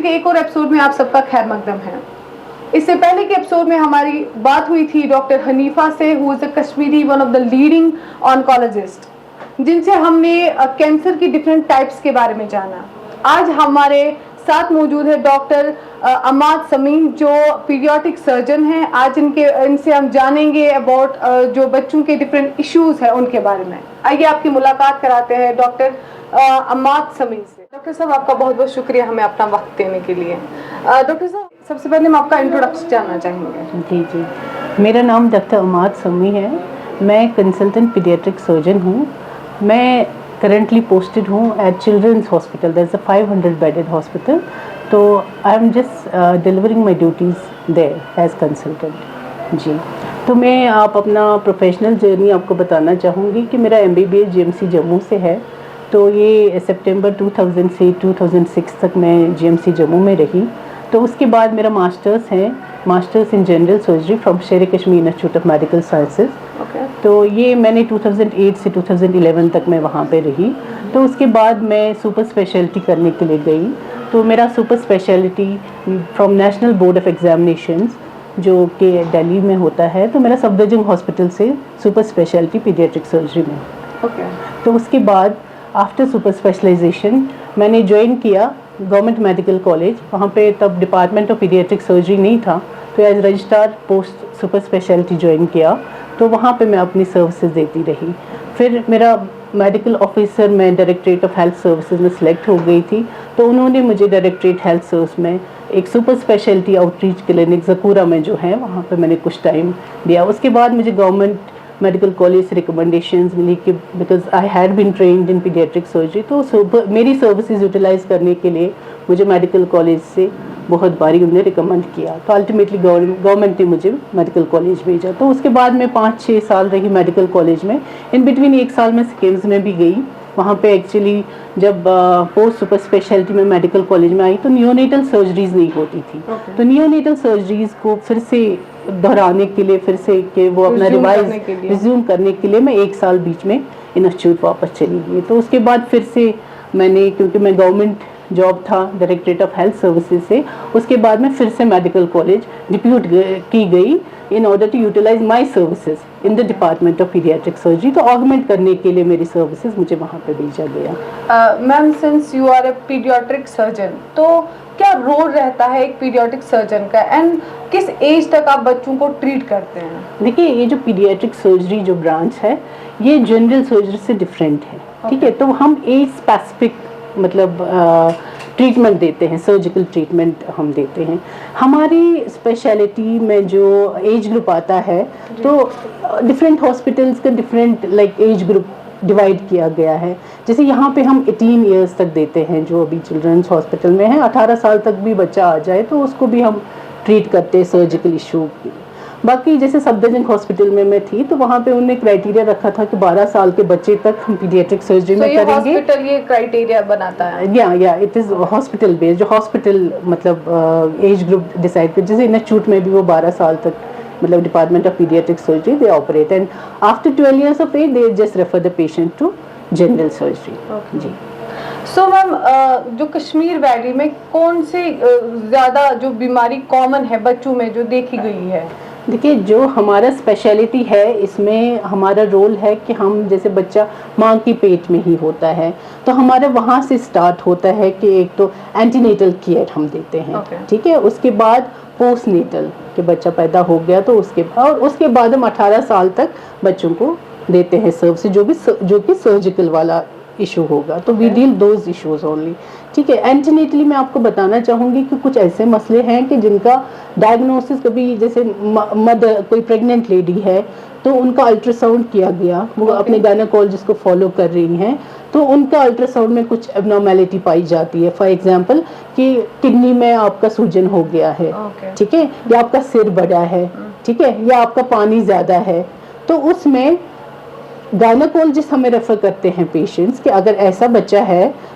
के एक और एपिसोड में आप सबका खैर मकदम है। इससे पहले के एपिसोड में हमारी बात हुई थी डॉक्टर हनीफा से, who is a Kashmiri one of the leading oncologist, जिनसे हमने कैंसर की डिफरेंट टाइप्स के बारे में जाना। आज हमारे साथ मौजूद है डॉक्टर अमाद समीम, जो पीडियाट्रिक सर्जन हैं। आज इनसे हम जानेंगे अबाउट जो बच्चों के डिफरेंट इश्यूज हैं उनके बारे में। आइए आपकी मुलाकात कराते हैं डॉक्टर अमाद समीम से। डॉक्टर साहब, आपका बहुत बहुत शुक्रिया हमें अपना वक्त देने के लिए। डॉक्टर साहब, सबसे पहले हम आपका इंट्रोडक्शन जानना चाहेंगे। जी, मेरा नाम डॉक्टर अमाद समी है। मैं कंसल्टेंट पीडियाट्रिक सर्जन हूँ। मैं करंटली पोस्टेड हूँ at children's hospital, that's a 500 bedded hospital. तो I am just delivering my duties there as consultant. जी, तो मैं आप अपना प्रोफेशनल जर्नी आपको बताना चाहूँगी कि मेरा MBBS GMC जम्मू से है। तो ये सितंबर 2000 से 2006 तक मैं GMC जम्मू में रही। तो उसके बाद मेरा मास्टर्स है, masters in general surgery from Sher Kashmir institute of medical sciences. तो ये मैंने 2008 से 2011 तक मैं वहाँ पे रही। तो उसके बाद मैं सुपर स्पेशलिटी करने के लिए गई। तो मेरा super speciality from national board of examinations जो कि दिल्ली में होता है, तो मेरा सफदरजंग हॉस्पिटल से सुपर स्पेशलिटी पीडियाट्रिक सर्जरी में। तो उसके बाद आफ्टर सुपर स्पेशलाइजेशन मैंने ज्वाइन किया गवर्नमेंट मेडिकल कॉलेज। वहाँ पे तब डिपार्टमेंट ऑफ पीडियाट्रिक सर्जरी नहीं था, तो as registrar post super speciality join किया। तो वहाँ पे मैं अपनी सर्विसेज देती रही। फिर मेरा मेडिकल ऑफिसर में डायरेक्टरेट ऑफ हेल्थ सर्विसेज में सिलेक्ट हो गई थी। तो उन्होंने मुझे डायरेक्टरेट हेल्थ सर्विस में एक सुपर स्पेशलिटी आउटरीच क्लिनिक ज़कूरा में जो है वहाँ पे मैंने कुछ टाइम दिया। उसके बाद मुझे गवर्नमेंट मेडिकल कॉलेज से रिकमेंडेशंस मिली कि because I had been trained in paediatric surgery, तो मेरी सर्विसेज यूटिलाइज़ करने के लिए मुझे मेडिकल कॉलेज से बहुत बारी उन्होंने रिकमेंड किया। तो अल्टीमेटली गवर्नमेंट ने मुझे मेडिकल कॉलेज भेजा। तो उसके बाद मैं 5-6 साल रही मेडिकल कॉलेज में। इन बिटवीन 1 साल में सिक्किम्स में भी गई। वहाँ पे एक्चुअली जब पोस्ट सुपर स्पेशलिटी में मेडिकल कॉलेज में आई तो नियोनेटल सर्जरीज नहीं होती थी। तो नियोनेटल सर्जरीज को फिर से दोहराने के लिए, फिर से कि वो अपना रिज्यूम करने के लिए मैं 1 साल बीच में इंस्टीट्यूट वापस चली गई। तो उसके बाद फिर से मैंने, क्योंकि मैं गवर्नमेंट जॉब था डायरेक्टरेट ऑफ हेल्थ सर्विसेज से, उसके बाद मैं फिर से मेडिकल कॉलेज डिप्यूट की गई in order to utilise my services in the department of paediatric surgery. तो ऑगमेंट करने के लिए मेरी सर्विसेज मुझे वहाँ पे भेजा गया। Ma'am, since you are a paediatric surgeon, तो क्या रोल रहता है एक पीडियाट्रिक सर्जन का, एंड किस एज तक आप बच्चों को ट्रीट करते हैं? देखिए, ये जो पीडियाट्रिक सर्जरी जो ब्रांच है ये जनरल सर्जरी से डिफरेंट है। ठीक है, तो हम एज स्पेसिफिक मतलब ट्रीटमेंट देते हैं, सर्जिकल ट्रीटमेंट हम देते हैं। हमारी स्पेशलिटी में जो एज ग्रुप आता है तो डिफरेंट हॉस्पिटल्स का डिफरेंट एज ग्रुप डिवाइड किया गया है। जैसे यहाँ पे हम 18 इयर्स तक देते हैं, जो अभी चिल्ड्रंस हॉस्पिटल में है 18 साल तक भी बच्चा आ जाए तो उसको भी हम ट्रीट करते हैं सर्जिकल इशू। बाकी जैसे सफदरजंग हॉस्पिटल में मैं थी तो वहाँ पे उन्होंने क्राइटेरिया रखा था कि 12 साल के बच्चे तक हम पीडियाट्रिक सर्जरी में करेंगे। हॉस्पिटल ये क्राइटेरिया बनाता है? या इट इज़ हॉस्पिटल बेस्ड, जो हॉस्पिटल मतलब एज ग्रुप डिसाइड कर। जैसे इंस्टीट्यूट में भी वो 12 साल तक मतलब department of paediatric surgery they operate, and after 12 years of age they just refer the patient to general surgery. जी। सो मैम, जो कश्मीर वैली में कौन से ज़्यादा जो बीमारी कॉमन है बच्चों में जो देखी गई है? देखिए, जो हमारा स्पेशलिटी है इसमें हमारा रोल है कि हम, जैसे बच्चा माँ की पेट में ही होता है तो हमारा वहाँ से स्टार्ट होता है कि एक तो एंटीनेटल केयर हम देते हैं। ठीक है, उसके बाद पोस्ट नेटल कि बच्चा पैदा हो गया तो उसके बाद हम 18 साल तक बच्चों को देते हैं सर्विस, जो कि सर्जिकल वाला इशू होगा। तो we deal those issues only. ठीक है, एंटीनेटली मैं आपको बताना चाहूँगी कि कुछ ऐसे मसले हैं कि जिनका डायग्नोसिस कभी, जैसे मदर कोई प्रेग्नेंट लेडी है तो उनका अल्ट्रासाउंड किया गया, वो अपने गायनेकोलॉजिस्ट को फॉलो कर रही हैं, तो उनका अल्ट्रासाउंड में कुछ एबनॉर्मेलिटी पाई जाती है। फॉर एग्जांपल कि किडनी में आपका सूजन हो गया है, ठीक है, या आपका सिर बड़ा है, ठीक है, या आपका पानी ज़्यादा है, तो उसमें गायनेकोलॉजिस्ट हमें रेफर करते हैं पेशेंट्स कि अगर ऐसा बच्चा है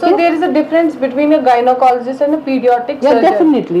So there is a difference between a gynecologist and a pediatric surgeon. Definitely.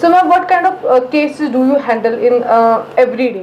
So ma'am, what kind of cases do you handle in every day?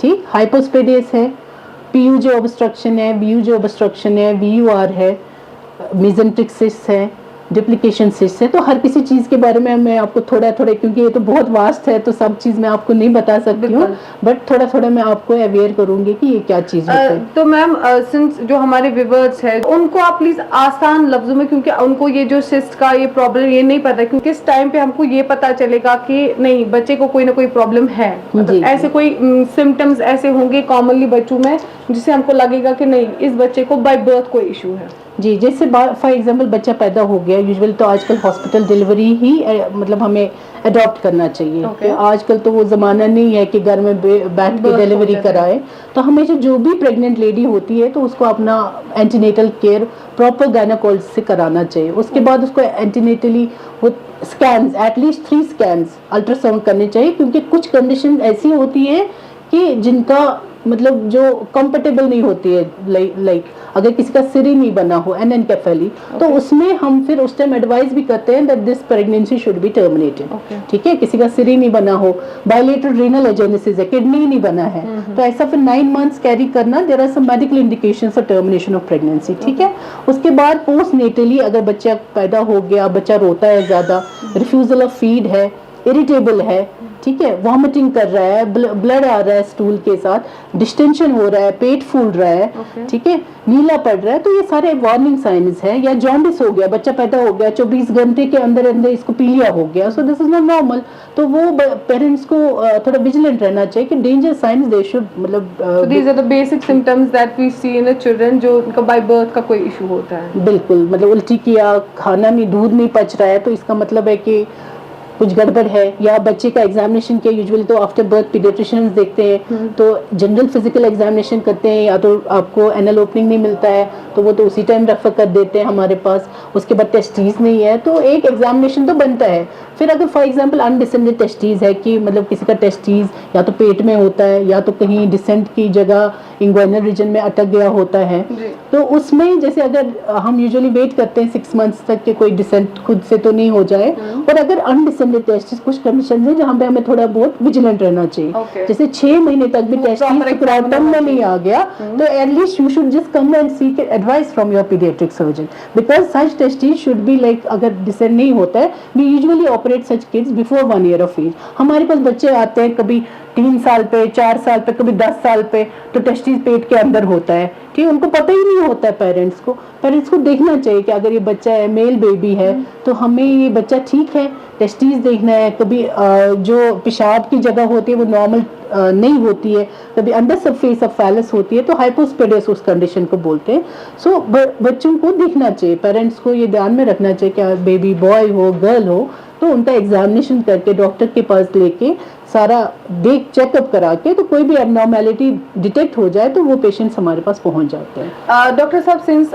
ठीक, हाइपोस्पेडियस है, पीयूजे ऑब्स्ट्रक्शन है, बीयूजे ऑब्स्ट्रक्शन है, वीयूआर है, मेसेंट्रिक सिस्ट है, डिप्लीकेशन सिस्ट है। तो हर किसी चीज़ के बारे में मैं आपको थोड़ा थोड़ा, क्योंकि ये तो बहुत वास्ट है तो सब चीज़ मैं आपको नहीं बता सकती हूँ, बट थोड़ा थोड़ा मैं आपको अवेयर करूँगी कि ये क्या चीज़ होता है। तो मैम सिंस जो हमारे व्यूअर्स है उनको आप प्लीज आसान लफ्जों में, क्योंकि उनको ये जो सिस्ट का ये प्रॉब्लम ये नहीं पता, क्योंकि इस टाइम पे हमको ये पता चलेगा कि नहीं बच्चे को कोई ना कोई प्रॉब्लम है, मतलब ऐसे कोई सिम्टम्स ऐसे होंगे कॉमनली बच्चों में जिससे हमको लगेगा कि नहीं इस बच्चे को बाय बर्थ कोई इशू है। जी, जैसे फॉर एग्जांपल बच्चा पैदा हो गया, यूजुअली तो आजकल हॉस्पिटल डिलीवरी ही मतलब हमें अडॉप्ट करना चाहिए। Okay. आजकल तो वो ज़माना नहीं है कि घर में बैठ के डिलीवरी कराए, तो हमेशा जो भी प्रेग्नेंट लेडी होती है तो उसको अपना एंटीनेटल केयर प्रॉपर गायनेकोलॉजिस्ट से कराना चाहिए। उसके बाद उसको एंटीनेटली वो स्कैन्स, एटलीस्ट 3 स्कैन्स अल्ट्रासाउंड करने चाहिए, क्योंकि कुछ कंडीशन ऐसी होती है कि जिनका मतलब जो कंफर्टेबल नहीं होती है, लाइक अगर किसी का सिर ही नहीं बना हो एनेनकेफेली, तो उसमें हम फिर उस टाइम एडवाइस भी करते हैं that this pregnancy should be terminated. ठीक है, किसी का सिर ही नहीं बना हो, बायलेटरल रीनल एजेनेसिस है, किडनी ही नहीं बना है, तो ऐसा फिर 9 मंथ्स कैरी करना, there are some medical indications for termination of pregnancy. ठीक है, उसके बाद पोस्ट नेटली अगर बच्चा पैदा हो गया, बच्चा रोता है ज़्यादा, रिफ्यूजल ऑफ फीड है, इरिटेबल है, ठीक है, वॉमिटिंग कर रहा है, ब्लड आ रहा है स्टूल के साथ, डिस्टेंशन हो रहा है, पेट फूल रहा है, ठीक है, नीला पड़ रहा है, तो ये सारे वार्निंग साइंस है। या जॉन्डिस हो गया, बच्चा पैदा हो गया, 24 घंटे के अंदर अंदर इसको पीलिया हो गया, so this is not normal. तो वो पेरेंट्स को थोड़ा विजिलेंट रहना चाहिए कि डेंजर साइंस दे शुड, मतलब these are the basic symptoms that we see in the children जो उनका बाय बर्थ का कोई इशू होता है। बिल्कुल, मतलब उल्टी किया, खाना में दूध नहीं पच रहा है, तो इसका मतलब है कि कुछ गड़बड़ है। या बच्चे का एग्जामिनेशन किया, यूजुअली तो आफ्टर बर्थ पीडियाट्रिशियंस देखते हैं, तो जनरल फिजिकल एग्जामिनेशन करते हैं, या तो आपको एनल ओपनिंग नहीं मिलता है तो वो तो उसी टाइम रेफर कर देते हैं हमारे पास। उसके बाद टेस्टीज नहीं है तो एक एग्जामिनेशन तो बनता है। फिर अगर फॉर एग्जांपल अनडिसेंडेड टेस्टीज है कि मतलब किसी का टेस्टीज या तो पेट में होता है या तो कहीं डिसेंट की जगह इंग्वाइनल रीजन में अटक गया होता है, तो उसमें जैसे अगर हम यूजुअली वेट करते हैं 6 मंथ्स तक कि कोई डिसेंट खुद से तो नहीं हो जाए, और अगर अनडिसेंडेड टेस्टिस कुछ कंडीशन है जहाँ पे हमें थोड़ा बहुत विजिलेंट रहना चाहिए। जैसे 6 महीने तक भी टेस्टिस स्क्रैटम में नहीं आ गया तो at least you should just come and seek advice from your paediatric surgeon, because such testis should be like, अगर डिसेंट नहीं होता है, we usually operate such kids before 1 year of age. हमारे पास बच्चे आते हैं कभी 3 साल पे, 4 साल पे, कभी 10 साल पे, तो टेस्टिस पेट के अंदर होता है, ठीक है, उनको पता ही नहीं होता है। पेरेंट्स को देखना चाहिए कि अगर ये बच्चा है, मेल बेबी है, तो हमें ये बच्चा ठीक है, टेस्टिस देखना है। कभी जो पेशाब की जगह होती है वो नॉर्मल नहीं होती है, कभी अंडर सरफेस ऑफ फैलस होती है, तो हाइपोस्पेडियस उस कंडीशन को बोलते हैं। सो बच्चों को देखना चाहिए, पेरेंट्स को ये ध्यान में रखना चाहिए कि बेबी बॉय हो गर्ल हो तो उनका एग्जामिनेशन करके डॉक्टर के पास लेके सारा देख चेकअप करा के, तो कोई भी एबनॉर्मेलिटी डिटेक्ट हो जाए तो वो पेशेंट्स हमारे पास पहुंच जाते हैं। डॉक्टर साहब, सिंस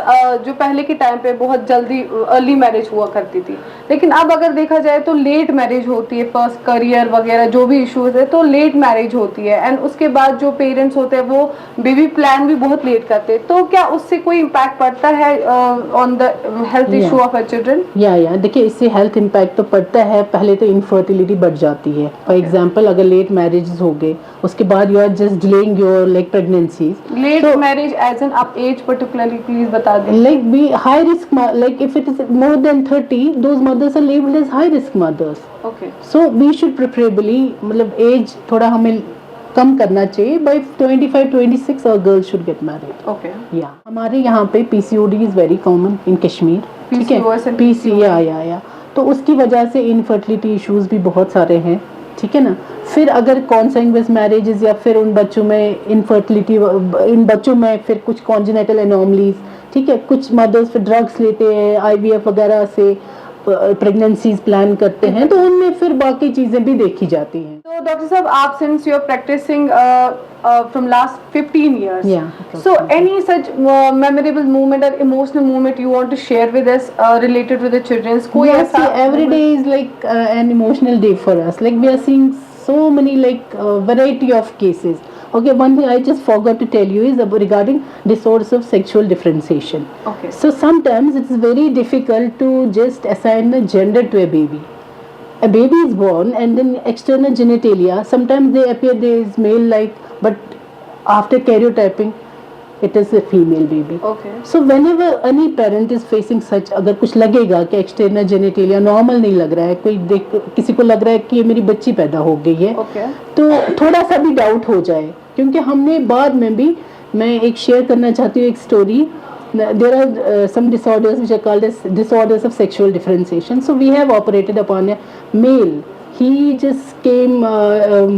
जो पहले के टाइम पे बहुत जल्दी अर्ली मैरिज हुआ करती थी, लेकिन अब अगर देखा जाए तो लेट मैरिज होती है, फर्स्ट करियर वगैरह जो भी इश्यूज है तो लेट मैरिज होती है, एंड उसके बाद जो पेरेंट्स होते हैं वो बेबी प्लान भी बहुत लेट करते हैं, तो क्या उससे कोई इम्पैक्ट पड़ता है on the health issue of a children? या देखिए, इससे हेल्थ इम्पैक्ट तो पड़ता है। पहले तो इनफर्टिलिटी बढ़ जाती है। फॉर एग्जांपल अगर लेट मैरिजेस हो गए, उसके बाद you are just delaying your like pregnancies. Late marriage age an आप एज पर्टिकुलरली प्लीज बता दें। Like be high risk, like if it is more than 30, those mothers are labelled as high risk mothers. Okay, so we should preferably, मतलब age थोड़ा हमें कम करना चाहिए। By 25-26 और girls should get married. Okay, या हमारे यहाँ पे PCOD is very common in Kashmir, ठीक है, या तो उसकी वजह से इनफर्टिलिटी इश्यूज भी बहुत सारे हैं, ठीक है ना। फिर अगर कॉन्सेंगुइनस मैरिजेस या फिर उन बच्चों में इनफर्टिलिटी, इन बच्चों में फिर कुछ कॉन्जेनिटल एनोमलीज, ठीक है, कुछ मदर्स फिर ड्रग्स लेते हैं, IVF वगैरह से प्रेगनेंसीज प्लान करते हैं, तो उनमें फिर बाकी चीजें भी देखी जाती हैं। तो डॉक्टर साहब, आप since you are practising from last 15 years, so any such memorable moment or emotional moment you want to share with us related with the children's? Yes, every day is like an emotional day for us. Like we are seeing so many like variety of cases. Okay, one thing I just forgot to tell you is about regarding disorders of sexual differentiation. Okay. So sometimes it's very difficult to just assign a gender to a baby. a baby is born and then external genitalia, sometimes they appear there is male like, but after karyotyping it is a female baby. Okay. So whenever any parent is facing such, अगर कुछ लगेगा कि external genitalia normal नहीं लग रहा है, कोई देख किसी को लग रहा है कि ये मेरी बच्ची पैदा हो गई है, Okay. तो थोड़ा सा भी डाउट हो जाए, क्योंकि हमने बाद में भी, मैं एक शेयर करना चाहती हूँ एक story. There are some disorders which are called as disorders of sexual differentiation. So we have operated upon a male. He just came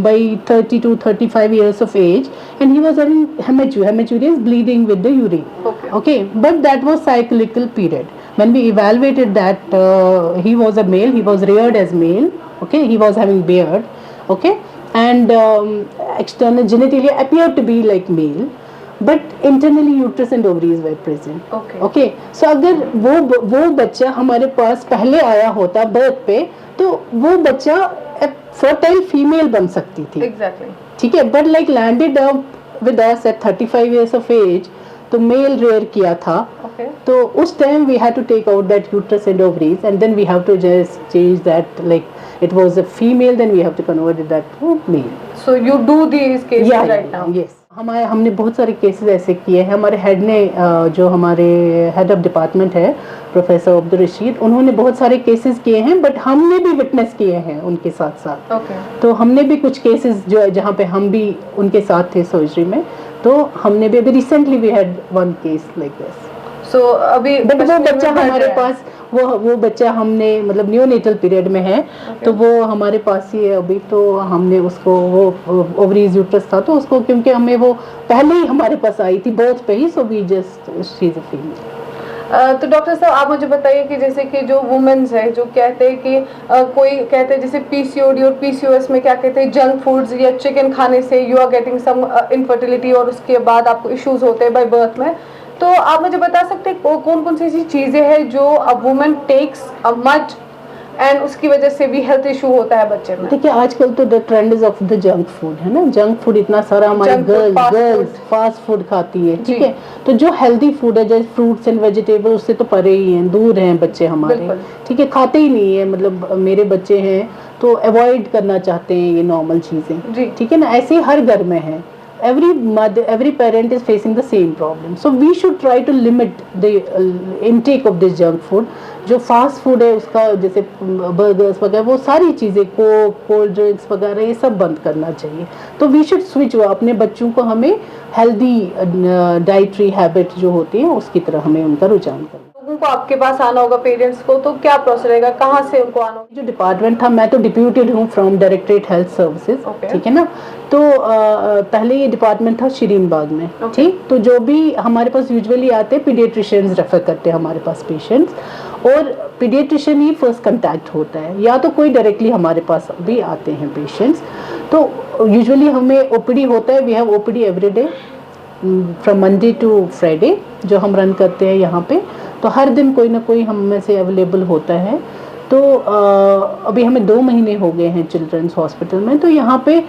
by 30 to 35 years of age, and he was having hematuria. Hematuria is bleeding with the urine. Okay. Okay, but that was cyclical period. When we evaluated that, he was a male. He was reared as male. Okay, he was having beard. Okay, and external genitalia appeared to be like male. But internally uterus and ovaries were present. Okay. Okay. So अगर वो बच्चा हमारे पास पहले आया होता birth पे, तो वो बच्चा fertile female बन सकती थी. Exactly. ठीक है. But like landed up with us at 35 years of age, तो male rear किया था. Okay. तो उस time we had to take out that uterus and ovaries, and then we have to just change that, like it was a female, then we have to convert that to male. So you do these cases right now? Yes. हमने बहुत सारे cases ऐसे किए हैं. हमारे head ने, जो हमारे हेड ऑफ डिपार्टमेंट है प्रोफेसर अब्दुल रशीद, उन्होंने बहुत सारे केसेस किए हैं, बट हमने भी विटनेस किए हैं उनके साथ साथ. Okay. तो हमने भी कुछ केसेस जो जहाँ पे हम भी उनके साथ थे सर्जरी में, तो हमने भी अभी recently we had one case like this. So अभी बट वो बच्चा हमारे पास, वो बच्चा हमने मतलब न्यूनेटल पीरियड में है. Okay. तो वो हमारे पास ही है अभी. तो हमने उसको, वो ओवरीज यूट्रस था, तो उसको, क्योंकि हमें वो पहले ही हमारे पास आई थी बर्थ पे ही, so we just she is a female. तो डॉक्टर साहब आप मुझे बताइए कि जैसे कि जो वुमेन्स है जो कहते हैं कि कोई कहते हैं जैसे पीसीओडी और पीसीओएस में क्या कहते हैं जंक फूड्स या चिकन खाने से you are getting some infertility और उसके बाद आपको इश्यूज होते हैं बाय बर्थ में. तो आप मुझे बता सकते हैं कौन कौन सी ऐसी चीज़ें हैं जो a woman takes a much and उसकी वजह से भी हेल्थ इशू होता है बच्चे में? देखिए आजकल तो the trend is of the junk food है ना. जंक फूड इतना सारा हमारे गर्ल्स फास्ट फूड खाती है. ठीक है. तो जो हेल्दी फूड है जैसे फ्रूट्स एंड वेजिटेबल, उससे तो परे ही हैं, दूर हैं बच्चे हमारे. ठीक है. खाते ही नहीं है. मतलब मेरे बच्चे हैं तो अवॉइड करना चाहते हैं ये नॉर्मल चीज़ें. ठीक है ना. ऐसे ही हर घर में है. Every mother, every parent is facing the same problem. So we should try to limit the intake of this junk food. जो फास्ट फूड है उसका, जैसे बर्गर्स वगैरह, वो सारी चीज़ें, कोल्ड ड्रिंक्स वगैरह, ये सब बंद करना चाहिए. तो वी शुड स्विच. अपने बच्चों को हमें हेल्दी डाइटरी हैबिट जो होती है उसकी तरह हमें उनका रुझान करना. लोगों को आपके पास आना होगा पेरेंट्स को, तो क्या प्रोसेस रहेगा, कहाँ से उनको आना होगा? जो डिपार्टमेंट था, मैं तो डिप्यूटेड हूँ फ्रॉम डायरेक्टरेट हेल्थ सर्विसेज. ठीक है ना. तो पहले ये डिपार्टमेंट था शिरीन बाग में. ठीक. तो जो भी हमारे पास यूजुअली आते हैं पीडियाट्रिशियंस रेफर करते हैं हमारे पास पेशेंट्स, और पीडियाट्रिशियन ही फर्स्ट कांटेक्ट होता है, या तो कोई डायरेक्टली हमारे पास भी आते हैं पेशेंट्स. तो यूजुअली हमें ओपीडी होता है. We have OPD every day from Monday to Friday जो हम रन करते हैं यहाँ पे. तो हर दिन कोई ना कोई हम में से अवेलेबल होता है. तो अभी हमें 2 महीने हो गए हैं चिल्ड्रंस हॉस्पिटल में. तो यहाँ पे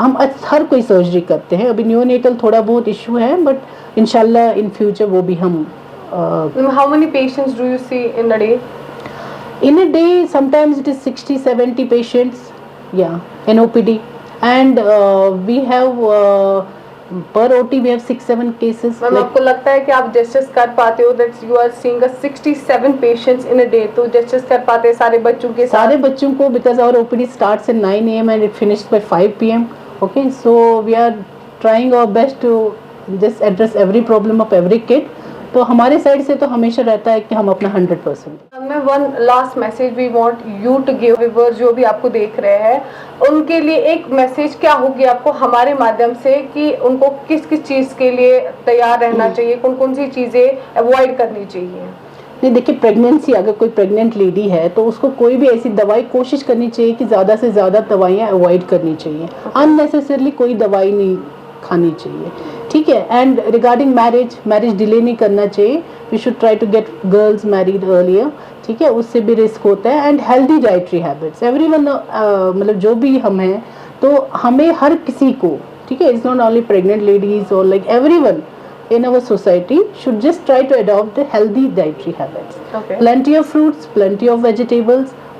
हम हर कोई सर्जरी करते हैं. अभी न्यूनेटल थोड़ा बहुत इशू है, बट इंशाल्लाह इन फ्यूचर वो भी हम. How many patients do you see in a day? In a day, sometimes it is 60-70 patients, yeah, in OPD, and we have per OT we have 6-7 cases. Ma'am आपको लगता है कि आप justice कर पाते हो that you are seeing 67 patients in a day, तो justice कर पाते हैं सारे बच्चों के साथ? सारे बच्चों को, because our OPD starts at 9 AM and it finishes by 5 PM. Okay, so we are trying our best to just address every problem of every kid. तो हमारे साइड से तो हमेशा रहता है कि हम अपना 100%. मैं one last message we want you to give viewers जो भी आपको देख रहे हैं उनके लिए एक मैसेज क्या होगी आपको हमारे माध्यम से कि उनको किस किस चीज़ के लिए तैयार रहना चाहिए, कौन कौन सी चीज़ें अवॉइड करनी चाहिए? नहीं, देखिए प्रेगनेंसी, अगर कोई प्रेग्नेंट लेडी है तो उसको कोई भी ऐसी दवाई कोशिश करनी चाहिए कि ज़्यादा से ज़्यादा दवाइयाँ अवॉइड करनी चाहिए. अननेसेसरली कोई दवाई नहीं खानी चाहिए. ठीक है. एंड रिगार्डिंग मैरिज डिले नहीं करना चाहिए. We should try to get girls married earlier. ठीक है. उससे भी रिस्क होता है. And healthy dietary habits everyone, मतलब जो भी हम हैं तो हमें हर किसी को, ठीक है, it's not only pregnant ladies और like everyone in our society should just try to adopt the healthy dietary habits. Okay. Plenty of fruits, plenty of vegetables,